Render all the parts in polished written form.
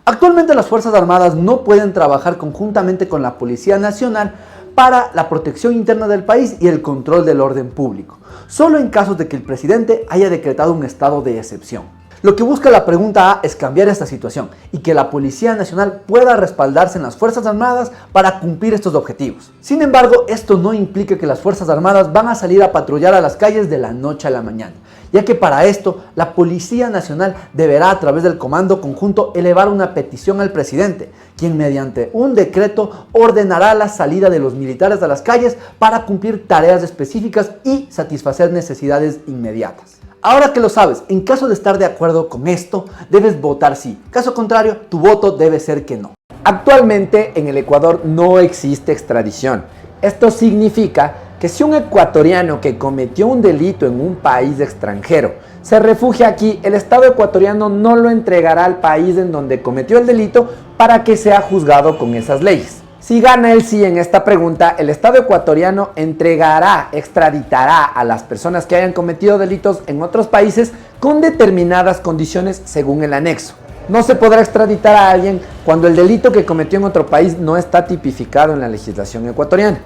Actualmente las Fuerzas Armadas no pueden trabajar conjuntamente con la Policía Nacional para la protección interna del país y el control del orden público, solo en casos de que el presidente haya decretado un estado de excepción. Lo que busca la pregunta A es cambiar esta situación y que la Policía Nacional pueda respaldarse en las Fuerzas Armadas para cumplir estos objetivos. Sin embargo, esto no implica que las Fuerzas Armadas van a salir a patrullar a las calles de la noche a la mañana, ya que para esto la Policía Nacional deberá a través del Comando Conjunto elevar una petición al presidente, quien mediante un decreto ordenará la salida de los militares a las calles para cumplir tareas específicas y satisfacer necesidades inmediatas. Ahora que lo sabes, en caso de estar de acuerdo con esto, debes votar sí. Caso contrario, tu voto debe ser que no. Actualmente en el Ecuador no existe extradición. Esto significa que si un ecuatoriano que cometió un delito en un país extranjero se refugia aquí, el Estado ecuatoriano no lo entregará al país en donde cometió el delito para que sea juzgado con esas leyes. Si gana el sí en esta pregunta, el Estado ecuatoriano extraditará a las personas que hayan cometido delitos en otros países con determinadas condiciones según el anexo. No se podrá extraditar a alguien cuando el delito que cometió en otro país no está tipificado en la legislación ecuatoriana.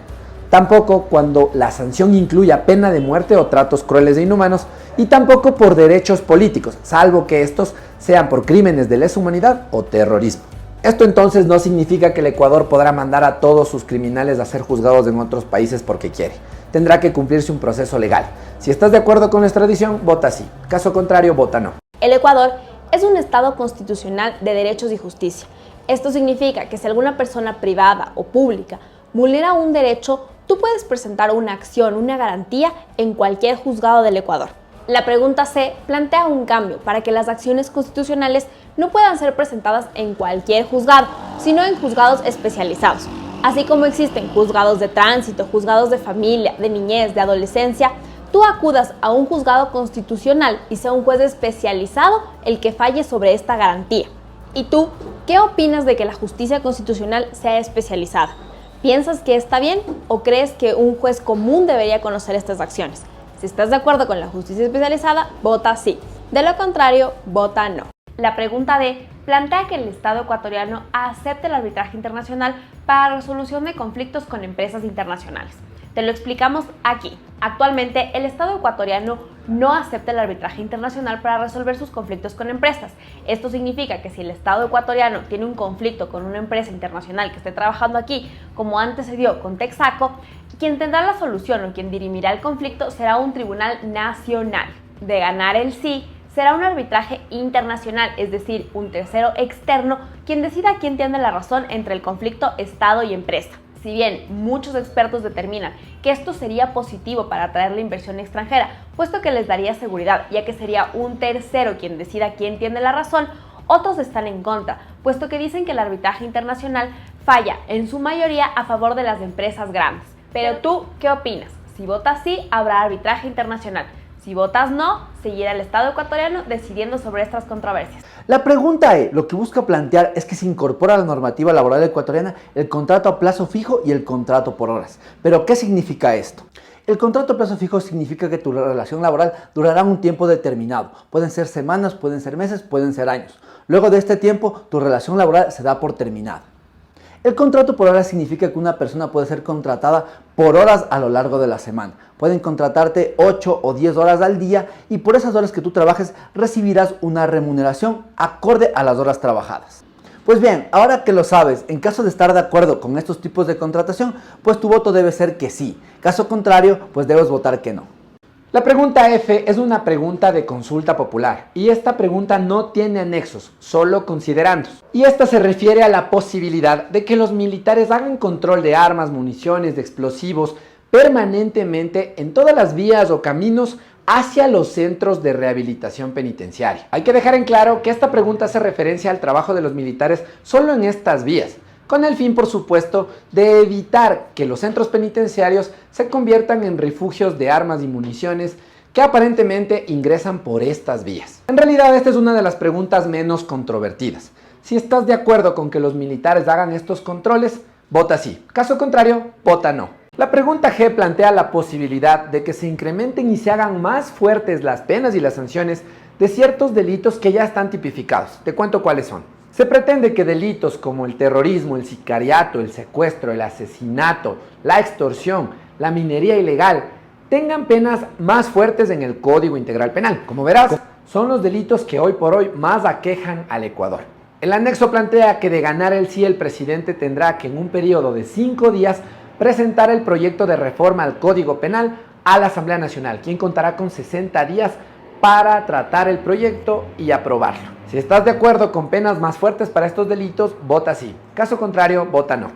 Tampoco cuando la sanción incluya pena de muerte o tratos crueles e inhumanos, y tampoco por derechos políticos, salvo que estos sean por crímenes de lesa humanidad o terrorismo. Esto entonces no significa que el Ecuador podrá mandar a todos sus criminales a ser juzgados en otros países porque quiere. Tendrá que cumplirse un proceso legal. Si estás de acuerdo con la extradición, vota sí. Caso contrario, vota no. El Ecuador es un Estado constitucional de derechos y justicia. Esto significa que si alguna persona privada o pública vulnera un derecho, tú puedes presentar una acción, una garantía en cualquier juzgado del Ecuador. La pregunta C plantea un cambio para que las acciones constitucionales no puedan ser presentadas en cualquier juzgado, sino en juzgados especializados. Así como existen juzgados de tránsito, juzgados de familia, de niñez, de adolescencia, tú acudas a un juzgado constitucional y sea un juez especializado el que falle sobre esta garantía. ¿Y tú qué opinas de que la justicia constitucional sea especializada? ¿Piensas que está bien o crees que un juez común debería conocer estas acciones? Si estás de acuerdo con la justicia especializada, vota sí. De lo contrario, vota no. La pregunta D plantea que el Estado ecuatoriano acepte el arbitraje internacional para resolución de conflictos con empresas internacionales. Te lo explicamos aquí. Actualmente, el Estado ecuatoriano no acepta el arbitraje internacional para resolver sus conflictos con empresas. Esto significa que si el Estado ecuatoriano tiene un conflicto con una empresa internacional que esté trabajando aquí, como antes se dio con Texaco, quien tendrá la solución o quien dirimirá el conflicto será un tribunal nacional. De ganar el sí, será un arbitraje internacional, es decir, un tercero externo quien decida quién tiene la razón entre el conflicto Estado y empresa. Si bien muchos expertos determinan que esto sería positivo para atraer la inversión extranjera, puesto que les daría seguridad, ya que sería un tercero quien decida quién tiene la razón, otros están en contra, puesto que dicen que el arbitraje internacional falla en su mayoría a favor de las empresas grandes. Pero tú, ¿qué opinas? Si votas sí, habrá arbitraje internacional. Si votas no, seguirá el Estado ecuatoriano decidiendo sobre estas controversias. La pregunta E lo que busca plantear es que se incorpora a la normativa laboral ecuatoriana el contrato a plazo fijo y el contrato por horas. ¿Pero qué significa esto? El contrato a plazo fijo significa que tu relación laboral durará un tiempo determinado. Pueden ser semanas, pueden ser meses, pueden ser años. Luego de este tiempo, tu relación laboral se da por terminada. El contrato por horas significa que una persona puede ser contratada por horas a lo largo de la semana. Pueden contratarte 8 o 10 horas al día y por esas horas que tú trabajes recibirás una remuneración acorde a las horas trabajadas. Pues bien, ahora que lo sabes, en caso de estar de acuerdo con estos tipos de contratación, pues tu voto debe ser que sí. Caso contrario, pues debes votar que no. La pregunta F es una pregunta de consulta popular y esta pregunta no tiene anexos, solo considerandos. Y esta se refiere a la posibilidad de que los militares hagan control de armas, municiones, de explosivos permanentemente en todas las vías o caminos hacia los centros de rehabilitación penitenciaria. Hay que dejar en claro que esta pregunta hace referencia al trabajo de los militares solo en estas vías, con el fin, por supuesto, de evitar que los centros penitenciarios se conviertan en refugios de armas y municiones que aparentemente ingresan por estas vías. En realidad, esta es una de las preguntas menos controvertidas. Si estás de acuerdo con que los militares hagan estos controles, vota sí. Caso contrario, vota no. La pregunta G plantea la posibilidad de que se incrementen y se hagan más fuertes las penas y las sanciones de ciertos delitos que ya están tipificados. Te cuento cuáles son. Se pretende que delitos como el terrorismo, el sicariato, el secuestro, el asesinato, la extorsión, la minería ilegal, tengan penas más fuertes en el Código Integral Penal. Como verás, son los delitos que hoy por hoy más aquejan al Ecuador. El anexo plantea que de ganar el sí, el presidente tendrá que en un periodo de 5 días presentar el proyecto de reforma al Código Penal a la Asamblea Nacional, quien contará con 60 días para tratar el proyecto y aprobarlo. Si estás de acuerdo con penas más fuertes para estos delitos, vota sí. Caso contrario, vota no.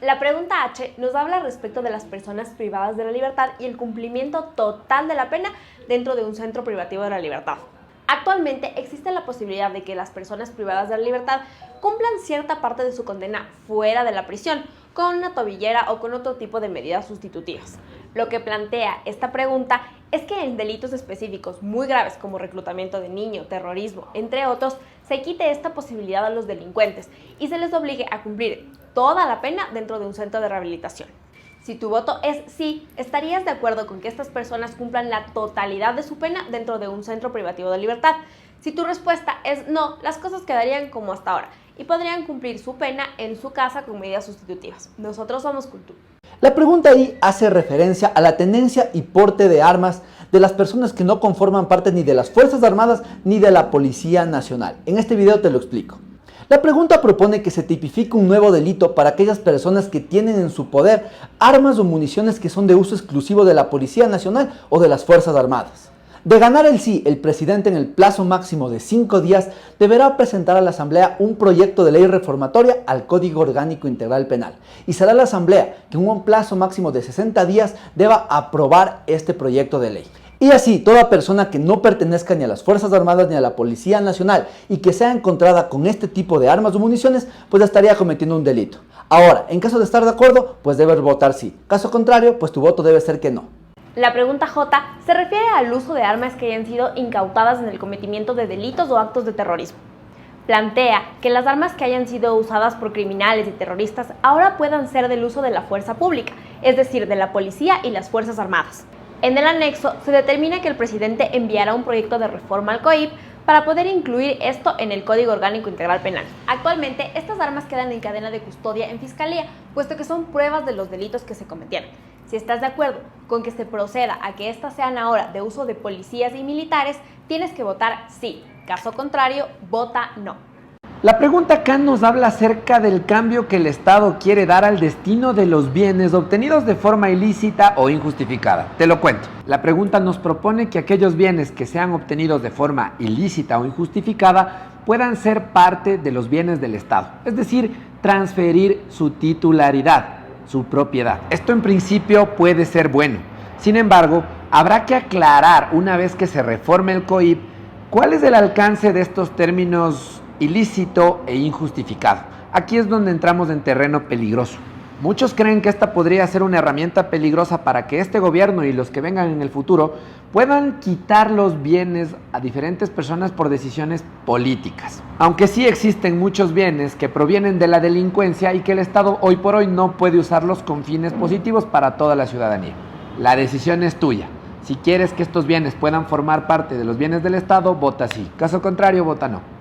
La pregunta H nos habla respecto de las personas privadas de la libertad y el cumplimiento total de la pena dentro de un centro privativo de la libertad. Actualmente existe la posibilidad de que las personas privadas de la libertad cumplan cierta parte de su condena fuera de la prisión, con una tobillera o con otro tipo de medidas sustitutivas. Lo que plantea esta pregunta es que en delitos específicos muy graves como reclutamiento de niños, terrorismo, entre otros, se quite esta posibilidad a los delincuentes y se les obligue a cumplir toda la pena dentro de un centro de rehabilitación. Si tu voto es sí, ¿estarías de acuerdo con que estas personas cumplan la totalidad de su pena dentro de un centro privativo de libertad? Si tu respuesta es no, las cosas quedarían como hasta ahora y podrían cumplir su pena en su casa con medidas sustitutivas. Nosotros somos Cultura. La pregunta ahí hace referencia a la tenencia y porte de armas de las personas que no conforman parte ni de las Fuerzas Armadas ni de la Policía Nacional. En este video te lo explico. La pregunta propone que se tipifique un nuevo delito para aquellas personas que tienen en su poder armas o municiones que son de uso exclusivo de la Policía Nacional o de las Fuerzas Armadas. De ganar el sí, el presidente en el plazo máximo de 5 días deberá presentar a la Asamblea un proyecto de ley reformatoria al Código Orgánico Integral Penal y será la Asamblea que en un plazo máximo de 60 días deba aprobar este proyecto de ley. Y así, toda persona que no pertenezca ni a las Fuerzas Armadas ni a la Policía Nacional y que sea encontrada con este tipo de armas o municiones, pues estaría cometiendo un delito. Ahora, en caso de estar de acuerdo, pues debes votar sí. Caso contrario, pues tu voto debe ser que no. La pregunta J se refiere al uso de armas que hayan sido incautadas en el cometimiento de delitos o actos de terrorismo. Plantea que las armas que hayan sido usadas por criminales y terroristas ahora puedan ser del uso de la fuerza pública, es decir, de la policía y las Fuerzas Armadas. En el anexo se determina que el presidente enviará un proyecto de reforma al COIP para poder incluir esto en el Código Orgánico Integral Penal. Actualmente, estas armas quedan en cadena de custodia en Fiscalía, puesto que son pruebas de los delitos que se cometieron. Si estás de acuerdo con que se proceda a que estas sean ahora de uso de policías y militares, tienes que votar sí. Caso contrario, vota no. La pregunta acá nos habla acerca del cambio que el Estado quiere dar al destino de los bienes obtenidos de forma ilícita o injustificada. Te lo cuento. La pregunta nos propone que aquellos bienes que sean obtenidos de forma ilícita o injustificada puedan ser parte de los bienes del Estado, es decir, transferir su titularidad, su propiedad. Esto en principio puede ser bueno. Sin embargo, habrá que aclarar una vez que se reforme el COIP cuál es el alcance de estos términos ilícito e injustificado. Aquí es donde entramos en terreno peligroso. Muchos creen que esta podría ser una herramienta peligrosa para que este gobierno y los que vengan en el futuro puedan quitar los bienes a diferentes personas por decisiones políticas. Aunque sí existen muchos bienes que provienen de la delincuencia y que el Estado hoy por hoy no puede usarlos con fines positivos para toda la ciudadanía. La decisión es tuya. Si quieres que estos bienes puedan formar parte de los bienes del Estado, vota sí. Caso contrario, vota no.